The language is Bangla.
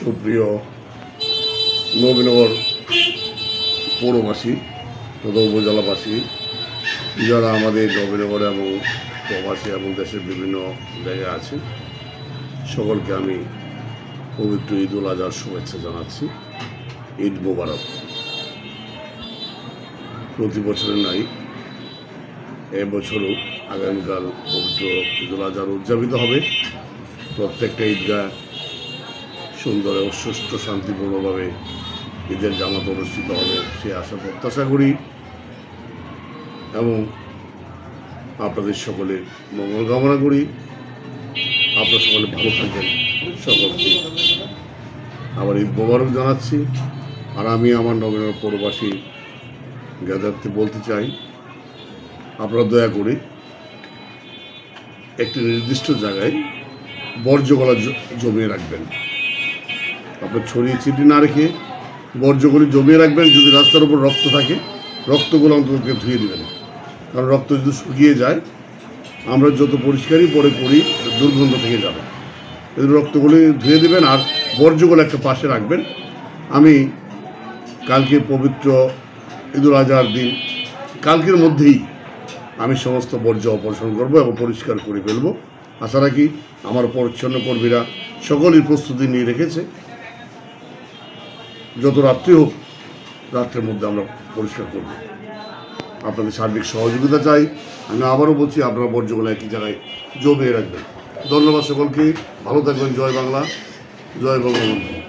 সুপ্রিয় নবীনগর পৌরবাসী তথা উপজেলাবাসী, যারা আমাদের নবীনগর এবং প্রবাসী এবং দেশের বিভিন্ন জায়গায় আছে, সকলকে আমি পবিত্র ঈদ উল আজহার শুভেচ্ছা জানাচ্ছি। ঈদ মোবারক। প্রতি বছরের নাই এবছরও আগামীকাল পবিত্র ঈদ উল আজহার উদযাপিত হবে। প্রত্যেকটা ঈদগাহ সুন্দর ও সুষ্ঠু শান্তিপূর্ণভাবে ঈদের জামাত অনুষ্ঠিত হবে সে আশা প্রত্যাশা করি এবং আপনাদের সকলের মঙ্গল কামনা করি। আপনার সকলে ভালো থাকবেন। সকলকে আবার ঈদ মোবারক জানাচ্ছি। আর আমি আমার নবীনগর পৌরবাসী জ্ঞাতার্থে বলতে চাই, আপনারা দয়া করে একটি নির্দিষ্ট জায়গায় বর্জ্যগুলো জমিয়ে রাখবেন। আপনার ছড়িয়ে ছিটিয়ে না রেখে বর্জ্যগুলি জমিয়ে রাখবেন। যদি রাস্তার উপর রক্ত থাকে, রক্তগুলো অন্তত ধুয়ে দেবেন, কারণ রক্ত যদি শুকিয়ে যায়, আমরা যত পরিষ্কারই পরে করি দুর্গন্ধ থেকে যাবে। এই রক্তগুলি ধুয়ে দেবেন আর বর্জ্যগুলো একটা পাশে রাখবেন। আমি কালকে পবিত্র ঈদ উল আজহার দিন কালকের মধ্যেই আমি সমস্ত বর্জ্য অপসারণ করবো এবং পরিষ্কার করে ফেলবো। আশা রাখি আমার পরিচ্ছন্ন কর্মীরা সকলেই প্রস্তুতি নিয়ে রেখেছে। যত রাত্রি হোক, রাত্রের মধ্যে আমরা পরিষ্কার করব। আপনাদের সার্বিক সহযোগিতা চাই। আমি আবারও বলছি, আপনারা বর্জ্যগুলো একই জায়গায় জমিয়ে রাখবেন। ধন্যবাদ সকলকে। ভালো থাকবেন। জয় বাংলা, জয় বঙ্গবন্ধু।